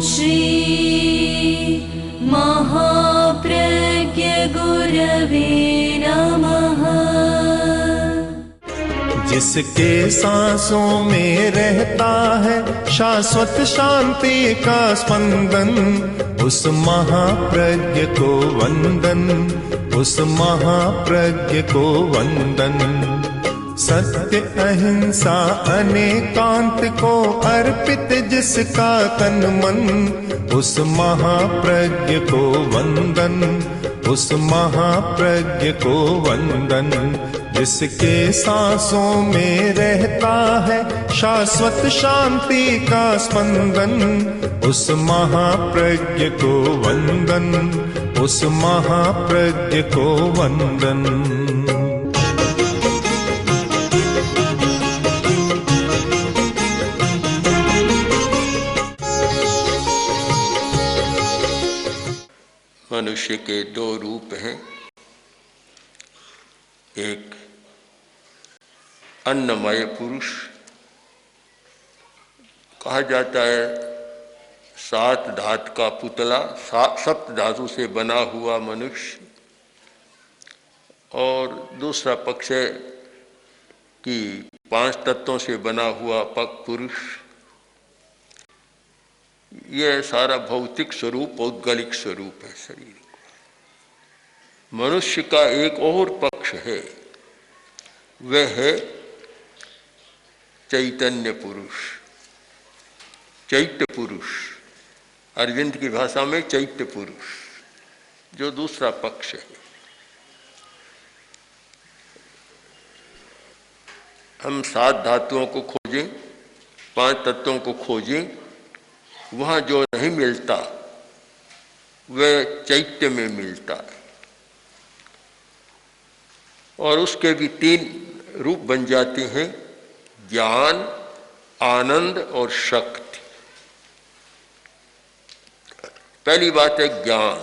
श्री महाप्रज्ञ गुरवे नमः। जिसके सांसों में रहता है शाश्वत शांति का स्पंदन, उस महाप्रज्ञ को वंदन, उस महाप्रज्ञ को वंदन। सत्य अहिंसा अनेकांत को अर्पित जिसका तन मन, उस महाप्रज्ञ को वंदन, उस महाप्रज्ञ को वंदन। जिसके सांसों में रहता है शाश्वत शांति का स्पंदन, उस महाप्रज्ञ को वंदन, उस महाप्रज्ञ को वंदन। मनुष्य के दो रूप हैं, एक अन्नमय पुरुष कहा जाता है, 7 धातु का पुतला, 7 धातु से बना हुआ मनुष्य, और दूसरा पक्ष है कि 5 तत्वों से बना हुआ पुरुष। यह सारा भौतिक स्वरूप, पौद्गलिक स्वरूप है शरीर का। मनुष्य का एक और पक्ष है, वह है चैतन्य पुरुष, चैत्य पुरुष। अरविंद की भाषा में चैत्य पुरुष, जो दूसरा पक्ष है। हम 7 धातुओं को खोजें, 5 तत्वों को खोजें, वहाँ जो नहीं मिलता वह चैत्य में मिलता है। और उसके भी 3 रूप बन जाते हैं, ज्ञान, आनंद और शक्ति। पहली बात है ज्ञान।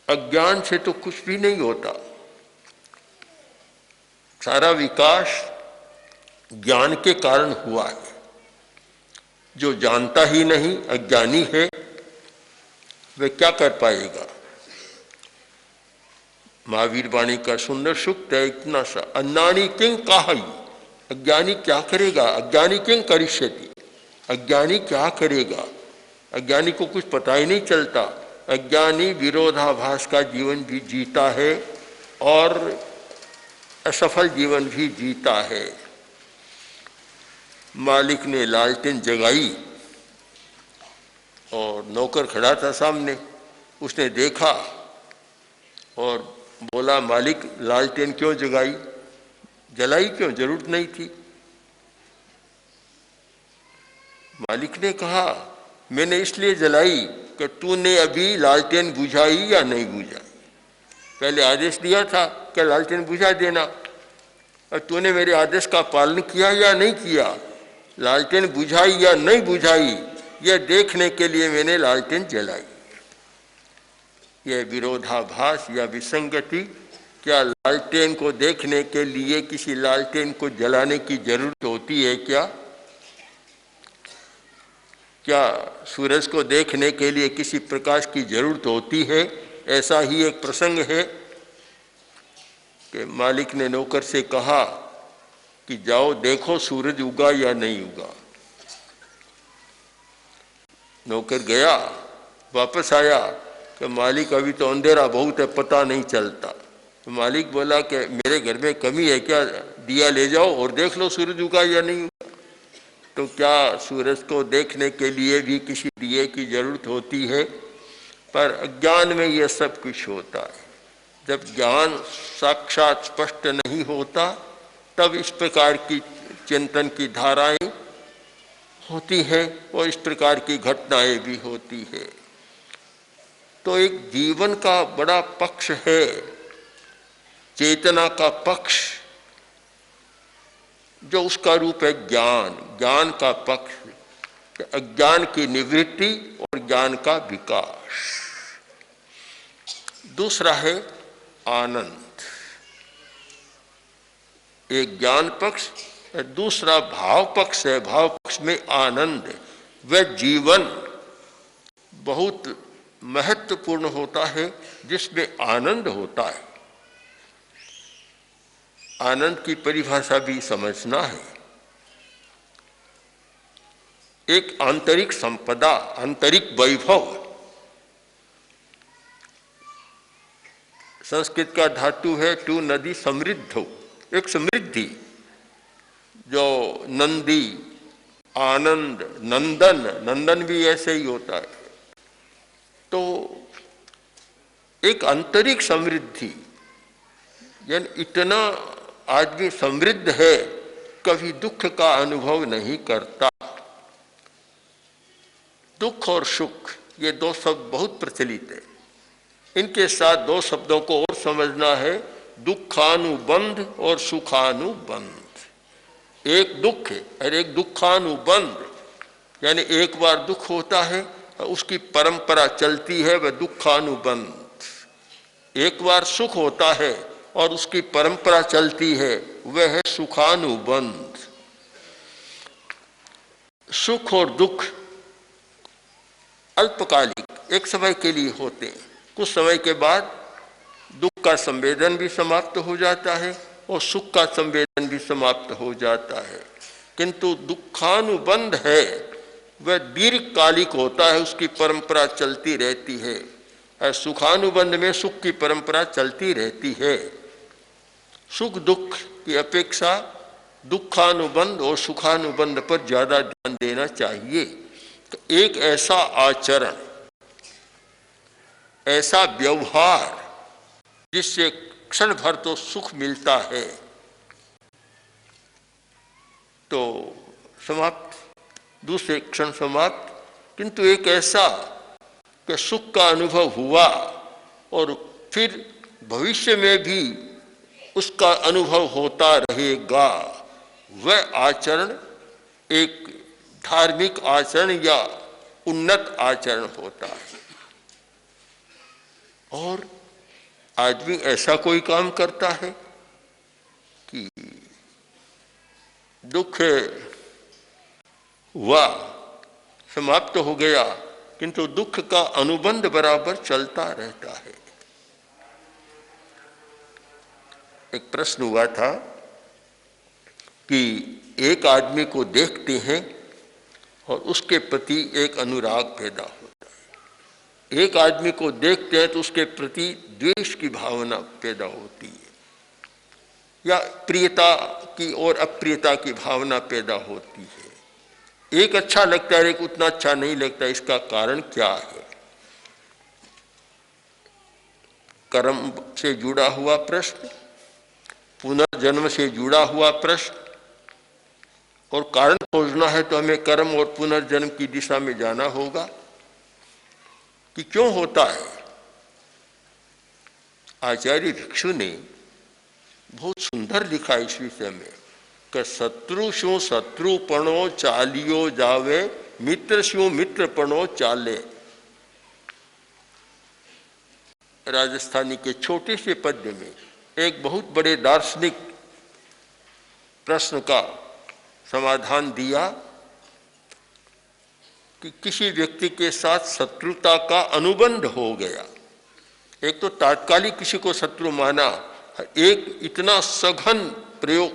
अज्ञान से तो कुछ भी नहीं होता। सारा विकास ज्ञान के कारण हुआ है। जो जानता ही नहीं, अज्ञानी है, वह क्या कर पाएगा। महावीर वाणी का सुंदर सूक्त है इतना सा, अन्नानी किं काहि, अज्ञानी क्या करेगा। अज्ञानी किं करिष्यति, अज्ञानी क्या करेगा। अज्ञानी को कुछ पता ही नहीं चलता। अज्ञानी विरोधाभास का जीवन भी जीता है और असफल जीवन भी जीता है। मालिक ने लालटेन जगाई और नौकर खड़ा था सामने। उसने देखा और बोला, मालिक लालटेन क्यों जगाई, जलाई क्यों, जरूरत नहीं थी। मालिक ने कहा, मैंने इसलिए जलाई कि तूने अभी लालटेन बुझाई या नहीं बुझाई। पहले आदेश दिया था कि लालटेन बुझा देना, और तूने मेरे आदेश का पालन किया या नहीं किया। लालटेन बुझाई या नहीं बुझाई, यह देखने के लिए मैंने लालटेन जलाई। यह विरोधाभास या विसंगति, क्या लालटेन को देखने के लिए किसी लालटेन को जलाने की जरूरत होती है क्या? क्या सूरज को देखने के लिए किसी प्रकाश की जरूरत होती है? ऐसा ही एक प्रसंग है कि मालिक ने नौकर से कहा कि जाओ देखो सूरज उगा या नहीं उगा। नौकर गया, वापस आया कि मालिक अभी तो अंधेरा बहुत है, पता नहीं चलता। तो मालिक बोला कि मेरे घर में कमी है क्या, दिया ले जाओ और देख लो सूरज उगा या नहीं उगा। तो क्या सूरज को देखने के लिए भी किसी दिए की जरूरत होती है? पर अज्ञान में यह सब कुछ होता है। जब ज्ञान साक्षात स्पष्ट नहीं होता, तब इस प्रकार की चिंतन की धाराएं होती हैं और इस प्रकार की घटनाएं भी होती है। तो एक जीवन का बड़ा पक्ष है, चेतना का पक्ष, जो उसका रूप है ज्ञान। ज्ञान का पक्ष, अज्ञान की निवृत्ति और ज्ञान का विकास। दूसरा है आनंद। एक ज्ञान पक्ष, दूसरा भाव पक्ष है। भाव पक्ष में आनंद, वह जीवन बहुत महत्वपूर्ण होता है जिसमें आनंद होता है। आनंद की परिभाषा भी समझना है। एक आंतरिक संपदा, आंतरिक वैभव। संस्कृत का धातु है टू नदी समृद्ध हो, एक समृद्धि जो नंदी, आनंद, नंदन, नंदन भी ऐसे ही होता है। तो एक आंतरिक समृद्धि, यानी इतना आदमी समृद्ध है कभी दुख का अनुभव नहीं करता। दुख और सुख ये दो शब्द बहुत प्रचलित है। इनके साथ दो शब्दों को और समझना है, दुखानुबंध और सुखानुबंध। एक दुख है और एक दुखानुबंध, यानी एक बार दुख होता है और उसकी परंपरा चलती है, वह दुखानुबंध। एक बार सुख होता है और उसकी परंपरा चलती है, वह है सुखानुबंध। सुख और दुख अल्पकालिक, एक समय के लिए होते हैं। कुछ समय के बाद दुख का संवेदन भी समाप्त हो जाता है और सुख का संवेदन भी समाप्त हो जाता है। किंतु दुखानुबंध है वह दीर्घकालिक होता है, उसकी परंपरा चलती रहती है। और सुखानुबंध में सुख की परंपरा चलती रहती है। सुख दुख की अपेक्षा दुखानुबंध और सुखानुबंध पर ज्यादा ध्यान देना चाहिए। तो एक ऐसा आचरण, ऐसा व्यवहार जिससे क्षण भर तो सुख मिलता है तो समाप्त, दूसरे क्षण समाप्त, किंतु एक ऐसा कि सुख का अनुभव हुआ और फिर भविष्य में भी उसका अनुभव होता रहेगा, वह आचरण एक धार्मिक आचरण या उन्नत आचरण होता है। और आदमी ऐसा कोई काम करता है कि दुख हुआ, समाप्त हो गया, किंतु दुख का अनुबंध बराबर चलता रहता है। एक प्रश्न हुआ था कि एक आदमी को देखते हैं और उसके प्रति एक अनुराग पैदा होता है। एक आदमी को देखते हैं तो उसके प्रति द्वेष की भावना पैदा होती है, या प्रियता की और अप्रियता की भावना पैदा होती है। एक अच्छा लगता है, एक उतना अच्छा नहीं लगता। इसका कारण क्या है? कर्म से जुड़ा हुआ प्रश्न, पुनर्जन्म से जुड़ा हुआ प्रश्न। और कारण खोजना है तो हमें कर्म और पुनर्जन्म की दिशा में जाना होगा कि क्यों होता है। आचार्य भिक्षु ने बहुत सुंदर लिखा इस विषय में कि शत्रु शू शत्रुपणो चालियो जावे, मित्र शू मित्रपणो चाले। राजस्थानी के छोटे से पद्य में एक बहुत बड़े दार्शनिक प्रश्न का समाधान दिया कि किसी व्यक्ति के साथ शत्रुता का अनुबंध हो गया। एक तो तात्कालिक किसी को शत्रु माना, एक इतना सघन प्रयोग,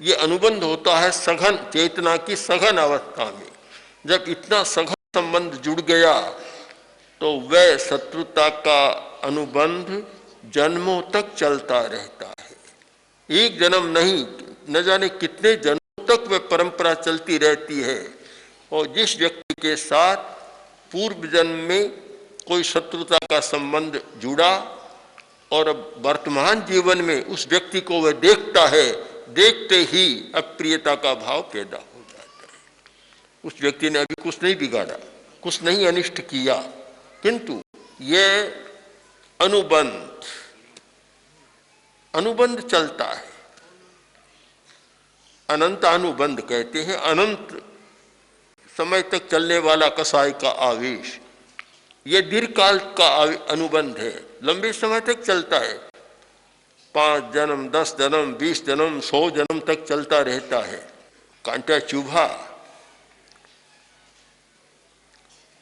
ये अनुबंध होता है सघन चेतना की सघन अवस्था में। जब इतना सघन संबंध जुड़ गया तो वह शत्रुता का अनुबंध जन्मों तक चलता रहता है। एक जन्म नहीं, न जाने कितने जन्मों तक वह परंपरा चलती रहती है। और जिस व्यक्ति के साथ पूर्व जन्म में कोई शत्रुता का संबंध जुड़ा और अब वर्तमान जीवन में उस व्यक्ति को वह देखता है, देखते ही अप्रियता का भाव पैदा हो जाता है। उस व्यक्ति ने अभी कुछ नहीं बिगाड़ा, कुछ नहीं अनिष्ट किया, किंतु यह अनुबंध चलता है। अनंत अनुबंध कहते हैं, अनंत समय तक चलने वाला कसाई का आवेश। यह दीर्घकाल का अनुबंध है, लंबे समय तक चलता है। 5 जन्म, 10 जन्म, 20 जन्म, 100 जन्म तक चलता रहता है। कांटा चुभा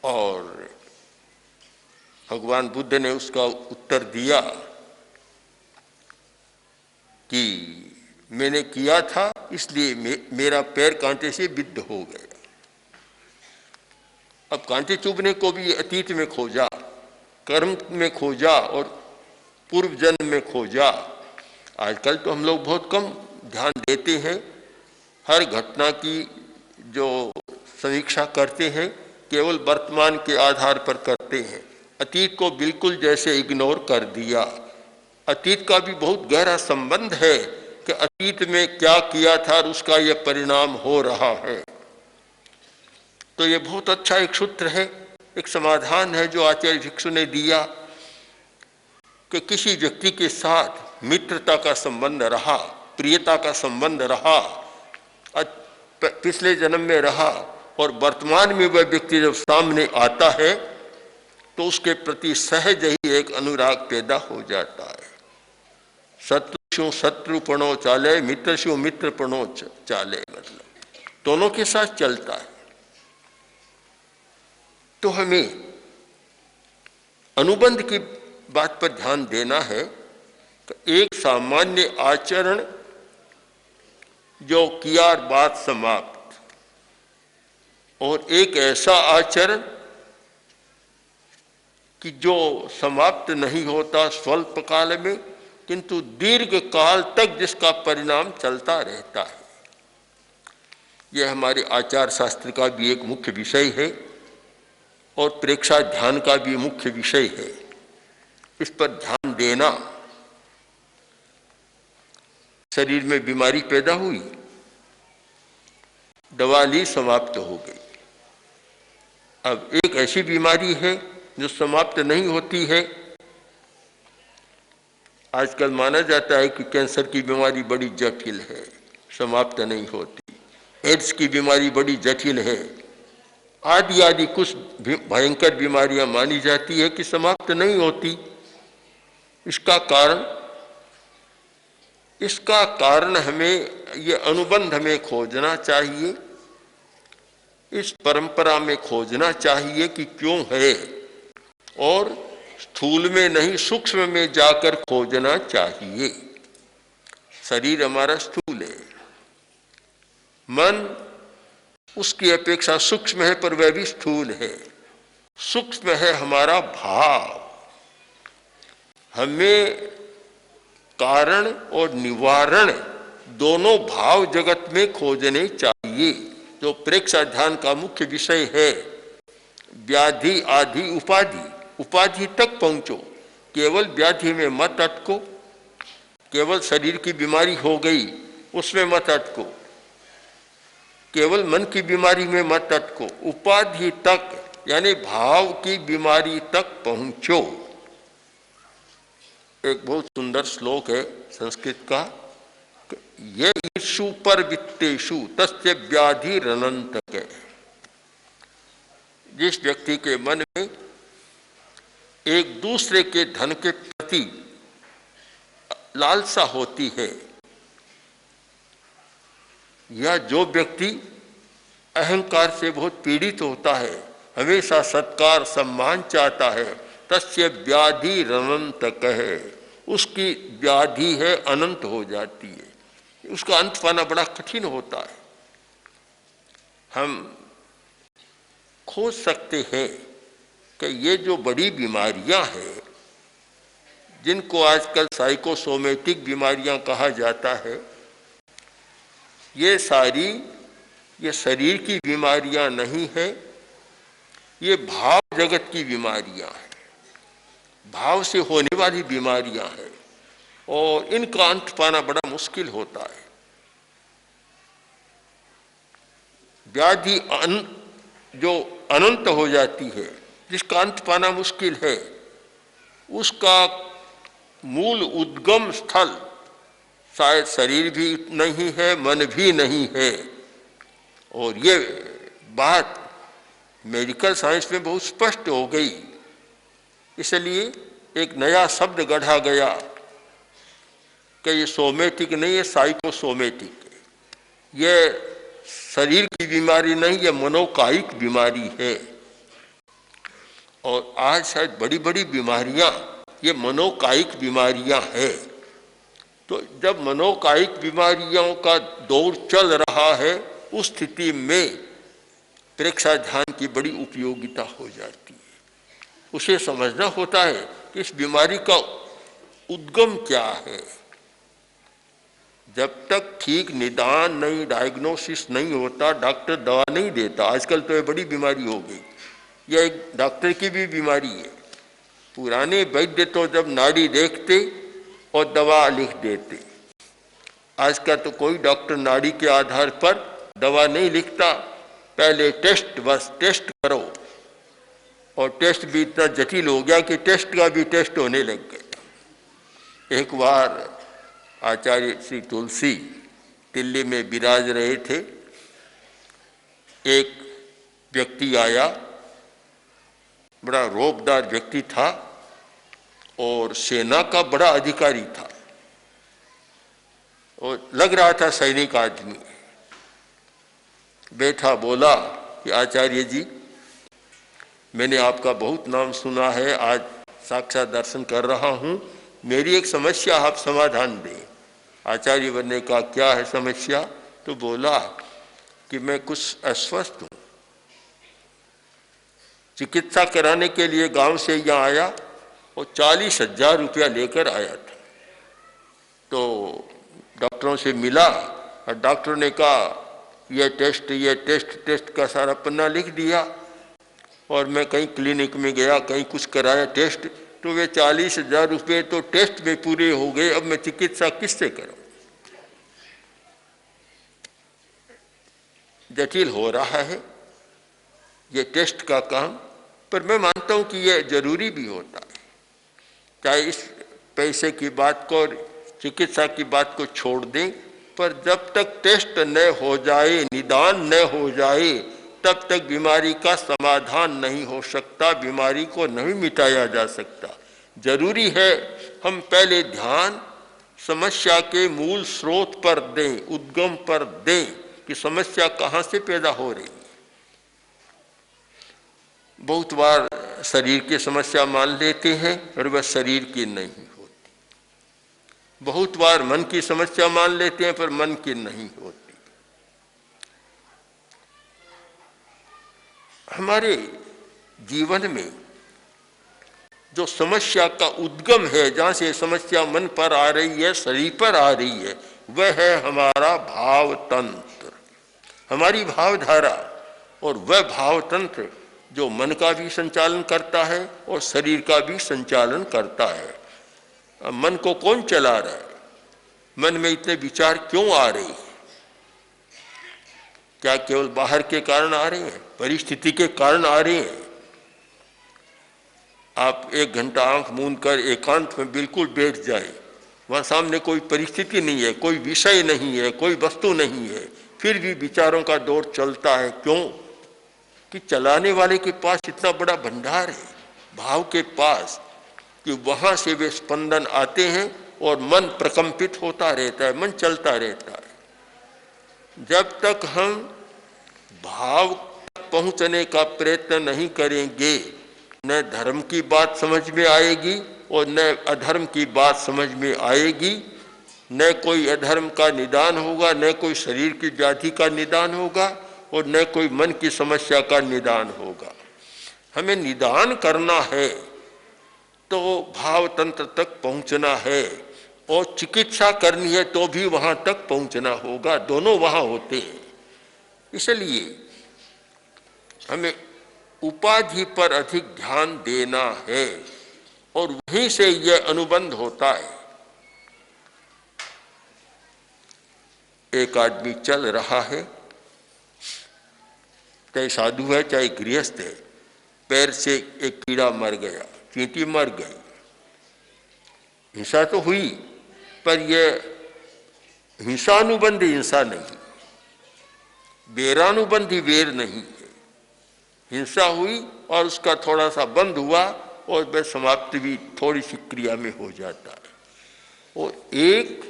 और भगवान बुद्ध ने उसका उत्तर दिया कि मैंने किया था, इसलिए मेरा पैर कांटे से बिद्ध हो गया। अब कांटे चुभने को भी अतीत में खोजा, कर्म में खोजा और पूर्व जन्म में खोजा। आजकल तो हम लोग बहुत कम ध्यान देते हैं, हर घटना की जो समीक्षा करते हैं केवल वर्तमान के आधार पर करते हैं, अतीत को बिल्कुल जैसे इग्नोर कर दिया। अतीत का भी बहुत गहरा संबंध है कि अतीत में क्या किया था और उसका यह परिणाम हो रहा है। तो ये बहुत अच्छा एक सूत्र है, एक समाधान है जो आचार्य भिक्षु ने दिया कि किसी व्यक्ति के साथ मित्रता का संबंध रहा, प्रियता का संबंध रहा, पिछले जन्म में रहा, और वर्तमान में वह व्यक्ति जब सामने आता है तो उसके प्रति सहज ही एक अनुराग पैदा हो जाता है। शत्रु शत्रुपणो चाले, मित्र मित्रपणो चाले, मतलब दोनों के साथ चलता है। तो हमें अनुबंध की बात पर ध्यान देना है कि एक सामान्य आचरण जो किया और बात समाप्त, और एक ऐसा आचरण कि जो समाप्त नहीं होता स्वल्प काल में किंतु दीर्घ काल तक जिसका परिणाम चलता रहता है। यह हमारे आचार शास्त्र का भी एक मुख्य विषय है और प्रेक्षा ध्यान का भी मुख्य विषय है। इस पर ध्यान देना। शरीर में बीमारी पैदा हुई, दवा ली, समाप्त हो गई। अब एक ऐसी बीमारी है जो समाप्त नहीं होती है। आजकल माना जाता है कि कैंसर की बीमारी बड़ी जटिल है, समाप्त नहीं होती। एड्स की बीमारी बड़ी जटिल है, आदि आदि कुछ भयंकर बीमारियां मानी जाती है कि समाप्त नहीं होती। इसका कारण हमें ये अनुबंध में खोजना चाहिए, इस परंपरा में खोजना चाहिए कि क्यों है, और स्थूल में नहीं सूक्ष्म में जाकर खोजना चाहिए। शरीर हमारा स्थूल है, मन उसकी अपेक्षा सूक्ष्म है पर वह भी स्थूल है। सूक्ष्म है हमारा भाव। हमें कारण और निवारण दोनों भाव जगत में खोजने चाहिए, जो प्रेक्षा ध्यान का मुख्य विषय है। व्याधि आदि उपाधि, उपाधि तक पहुंचो, केवल व्याधि में मत अटको, केवल शरीर की बीमारी हो गई उसमें मत अटको, केवल मन की बीमारी में मत अटको, उपाधि तक यानी भाव की बीमारी तक पहुंचो। एक बहुत सुंदर श्लोक है संस्कृत का, ये ईशु पर वित्तेषु तस्य व्याधि रनंतक। जिस व्यक्ति के मन में एक दूसरे के धन के प्रति लालसा होती है, या जो व्यक्ति अहंकार से बहुत पीड़ित होता है, हमेशा सत्कार सम्मान चाहता है, तस्य व्याधि अनंतक है, उसकी व्याधि है अनंत हो जाती है, उसका अंत पाना बड़ा कठिन होता है। हम खोज सकते हैं कि ये जो बड़ी बीमारियां हैं, जिनको आजकल साइकोसोमेटिक बीमारियां कहा जाता है, ये सारी ये शरीर की बीमारियां नहीं है, ये भाव जगत की बीमारियां हैं, भाव से होने वाली बीमारियां हैं, और इनका अंत पाना बड़ा मुश्किल होता है। व्याधि जो अनंत हो जाती है, जिसका अंत पाना मुश्किल है, उसका मूल उद्गम स्थल शायद शरीर भी नहीं है, मन भी नहीं है। और ये बात मेडिकल साइंस में बहुत स्पष्ट हो गई। इसलिए एक नया शब्द गढ़ा गया कि ये सोमेटिक नहीं है, साइकोसोमेटिक है। ये शरीर की बीमारी नहीं, ये मनोकायिक बीमारी है। और आज शायद बड़ी बड़ी बीमारियां ये मनोकायिक बीमारियां हैं। तो जब मनोकायिक बीमारियों का दौर चल रहा है, उस स्थिति में प्रेक्षा ध्यान की बड़ी उपयोगिता हो जाती है। उसे समझना होता है कि इस बीमारी का उद्गम क्या है। जब तक ठीक निदान नहीं, डायग्नोसिस नहीं होता, डॉक्टर दवा नहीं देता। आजकल तो ये बड़ी बीमारी हो गई, यह एक डॉक्टर की भी बीमारी है। पुराने वैद्य तो जब नाड़ी देखते और दवा लिख देते। आज का तो कोई डॉक्टर नाड़ी के आधार पर दवा नहीं लिखता। पहले टेस्ट, बस टेस्ट करो, और टेस्ट भी इतना जटिल हो गया कि टेस्ट का भी टेस्ट होने लग गया। एक बार आचार्य श्री तुलसी दिल्ली में विराज रहे थे। एक व्यक्ति आया, बड़ा रौबदार व्यक्ति था और सेना का बड़ा अधिकारी था और लग रहा था सैनिक आदमी। बैठा, बोला कि आचार्य जी, मैंने आपका बहुत नाम सुना है, आज साक्षात दर्शन कर रहा हूँ, मेरी एक समस्या आप समाधान दें। आचार्य ने कहा, क्या है समस्या? तो बोला कि मैं कुछ अस्वस्थ हूँ, चिकित्सा कराने के लिए गांव से यहाँ आया और 40,000 रुपया लेकर आया था। तो डॉक्टरों से मिला और डॉक्टर ने कहा ये टेस्ट का सारा पन्ना लिख दिया। और मैं कहीं क्लिनिक में गया, कहीं कुछ कराया टेस्ट, तो वे 40,000 रुपये तो टेस्ट में पूरे हो गए। अब मैं चिकित्सा किससे करूं? जटिल हो रहा है ये टेस्ट का काम, पर मैं मानता हूं कि ये जरूरी भी होता है। चाहे इस पैसे की बात को, चिकित्सा की बात को छोड़ दें, पर जब तक टेस्ट न हो जाए, निदान न हो जाए, तब तक बीमारी का समाधान नहीं हो सकता, बीमारी को नहीं मिटाया जा सकता। जरूरी है हम पहले ध्यान समस्या के मूल स्रोत पर दें, उद्गम पर दें कि समस्या कहाँ से पैदा हो रही है। बहुत बार शरीर की समस्या मान लेते हैं और वह शरीर की नहीं होती। बहुत बार मन की समस्या मान लेते हैं पर मन की नहीं होती। हमारे जीवन में जो समस्या का उद्गम है, जहाँ से समस्या मन पर आ रही है, शरीर पर आ रही है, वह है हमारा भाव तंत्र, हमारी भावधारा। और वह भाव तंत्र जो मन का भी संचालन करता है और शरीर का भी संचालन करता है। अब मन को कौन चला रहा है? मन में इतने विचार क्यों आ रहे हैं? क्या केवल बाहर के कारण आ रहे हैं? परिस्थिति के कारण आ रहे हैं? आप 1 घंटा आंख मूंद कर एकांत में बिल्कुल बैठ जाए, वहां सामने कोई परिस्थिति नहीं है, कोई विषय नहीं है, कोई वस्तु नहीं है, फिर भी विचारों का दौर चलता है। क्यों? कि चलाने वाले के पास इतना बड़ा भंडार है भाव के पास, कि वहां से वे स्पंदन आते हैं और मन प्रकंपित होता रहता है, मन चलता रहता है। जब तक हम भाव तक पहुंचने का प्रयत्न नहीं करेंगे, न धर्म की बात समझ में आएगी और न अधर्म की बात समझ में आएगी। न कोई अधर्म का निदान होगा, न कोई शरीर की व्याधि का निदान होगा और न कोई मन की समस्या का निदान होगा। हमें निदान करना है तो भाव तंत्र तक पहुंचना है, और चिकित्सा करनी है तो भी वहां तक पहुंचना होगा। दोनों वहां होते हैं। इसलिए हमें उपाधि पर अधिक ध्यान देना है और वहीं से यह अनुबंध होता है। एक आदमी चल रहा है, चाहे साधु है चाहे गृहस्थ है, पैर से एक कीड़ा मर गया, चींटी मर गई। हिंसा तो हुई, पर यह हिंसानुबंधी हिंसा नहीं, वेरानुबंधी वेर नहीं है। हिंसा हुई और उसका थोड़ा सा बंद हुआ और वह समाप्ति भी थोड़ी सी क्रिया में हो जाता है। और एक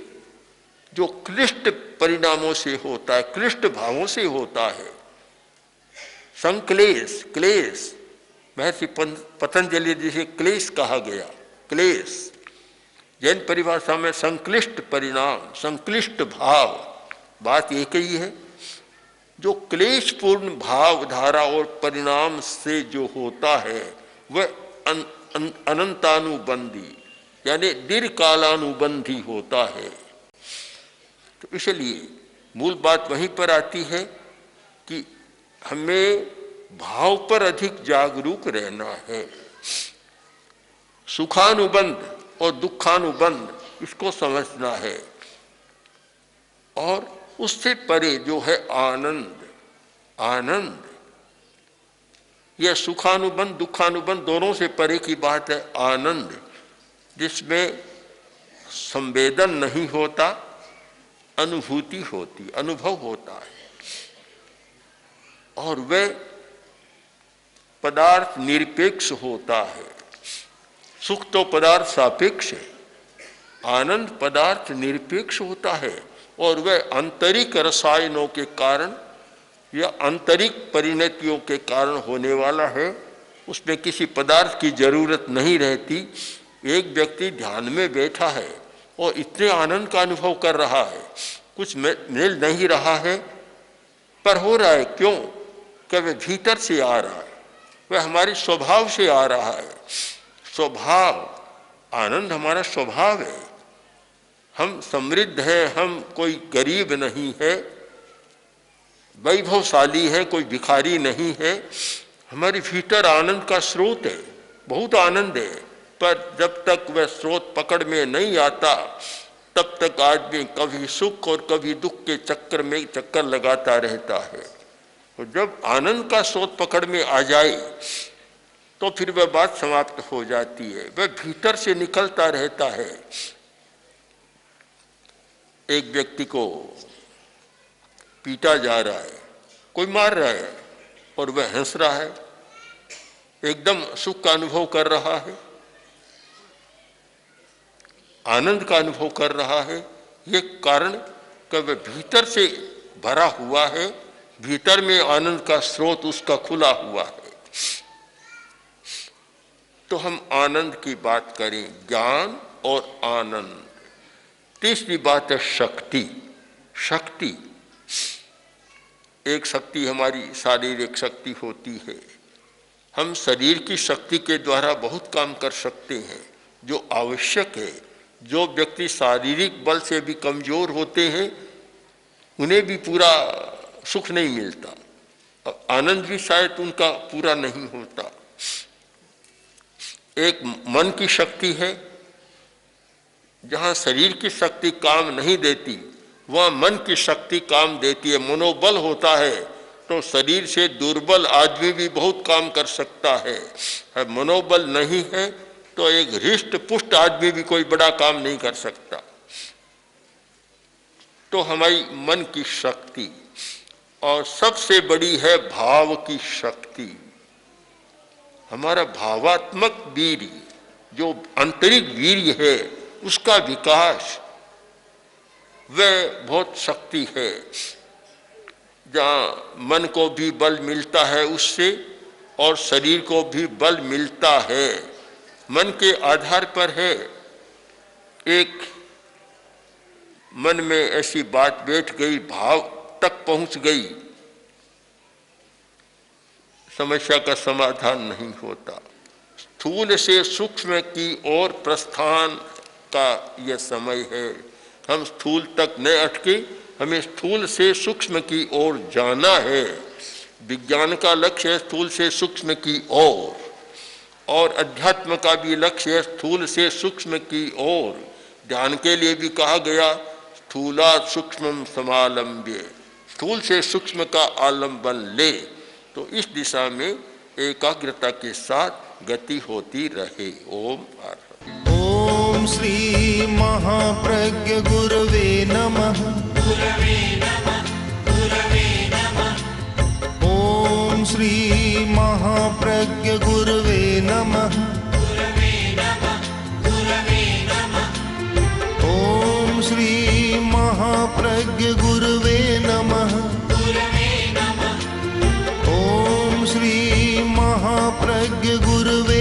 जो क्लिष्ट परिणामों से होता है, क्लिष्ट भावों से होता है, संक्लेश, क्लेश, महर्षि पतंजलि जिसे क्लेश कहा गया, क्लेश जैन परिभाषा में संक्लिष्ट परिणाम, संक्लिष्ट भाव, बात एक ही है। जो क्लेशपूर्ण भाव धारा और परिणाम से जो होता है वह अनंतानुबंधी यानी दीर्घकालानुबंधी होता है। तो इसलिए मूल बात वहीं पर आती है कि हमें भाव पर अधिक जागरूक रहना है। सुखानुबंध और दुखानुबंध इसको समझना है, और उससे परे जो है आनंद, आनंद यह सुखानुबंध दुखानुबंध दोनों से परे की बात है। आनंद जिसमें संवेदन नहीं होता, अनुभूति होती, अनुभव होता है, और वह पदार्थ निरपेक्ष होता है। सुख तो पदार्थ सापेक्ष है, आनंद पदार्थ निरपेक्ष होता है, और वह आंतरिक रसायनों के कारण या आंतरिक परिणतियों के कारण होने वाला है। उसमें किसी पदार्थ की जरूरत नहीं रहती। एक व्यक्ति ध्यान में बैठा है और इतने आनंद का अनुभव कर रहा है, कुछ मिल नहीं रहा है, पर हो रहा है। क्यों? कि वह भीतर से आ रहा है, वह हमारे स्वभाव से आ रहा है। स्वभाव, आनंद हमारा स्वभाव है। हम समृद्ध हैं, हम कोई गरीब नहीं है, वैभवशाली है, कोई भिखारी नहीं है। हमारे भीतर आनंद का स्रोत है, बहुत आनंद है, पर जब तक वह स्रोत पकड़ में नहीं आता तब तक आदमी कभी सुख और कभी दुख के चक्कर में चक्कर लगाता रहता है। और जब आनंद का स्रोत पकड़ में आ जाए तो फिर वह बात समाप्त हो जाती है, वह भीतर से निकलता रहता है। एक व्यक्ति को पीटा जा रहा है, कोई मार रहा है और वह हंस रहा है, एकदम सुख का अनुभव कर रहा है, आनंद का अनुभव कर रहा है। ये कारण कि वह भीतर से भरा हुआ है, भीतर में आनंद का स्रोत उसका खुला हुआ है। तो हम आनंद की बात करें, ज्ञान और आनंद। तीसरी बात है शक्ति। शक्ति, एक शक्ति हमारी शारीरिक शक्ति होती है। हम शरीर की शक्ति के द्वारा बहुत काम कर सकते हैं जो आवश्यक है। जो व्यक्ति शारीरिक बल से भी कमजोर होते हैं उन्हें भी पूरा सुख नहीं मिलता, और आनंद भी शायद उनका पूरा नहीं होता। एक मन की शक्ति है, जहाँ शरीर की शक्ति काम नहीं देती वहाँ मन की शक्ति काम देती है। मनोबल होता है तो शरीर से दुर्बल आदमी भी बहुत काम कर सकता है। मनोबल नहीं है तो एक हृष्ट पुष्ट आदमी भी कोई बड़ा काम नहीं कर सकता। तो हमारी मन की शक्ति, और सबसे बड़ी है भाव की शक्ति। हमारा भावात्मक वीर्य, जो आंतरिक वीर्य है, उसका विकास, वह बहुत शक्ति है। जहाँ मन को भी बल मिलता है उससे, और शरीर को भी बल मिलता है। मन के आधार पर है। एक मन में ऐसी बात बैठ गई, भाव तक पहुंच गई, समस्या का समाधान नहीं होता। स्थूल से सूक्ष्म की ओर प्रस्थान का यह समय है। हम स्थूल तक न अटके, हमें स्थूल से सूक्ष्म की ओर जाना है। विज्ञान का लक्ष्य है स्थूल से सूक्ष्म की ओर, और अध्यात्म का भी लक्ष्य है स्थूल से सूक्ष्म की ओर। ध्यान के लिए भी कहा गया स्थूलात् सूक्ष्मं समालम्ब्य, स्थूल से सूक्ष्म का आलम्बन ले। तो इस दिशा में एकाग्रता के साथ गति होती रहे। ओम ओम श्री महाप्रज्ञ गुरवे नमः। ओम श्री महाप्रज्ञ गुरवे नमः। ओम श्री महाप्रज्ञ गुरवे नमः। ओम श्री महा महाप्रज्ञ गुरवे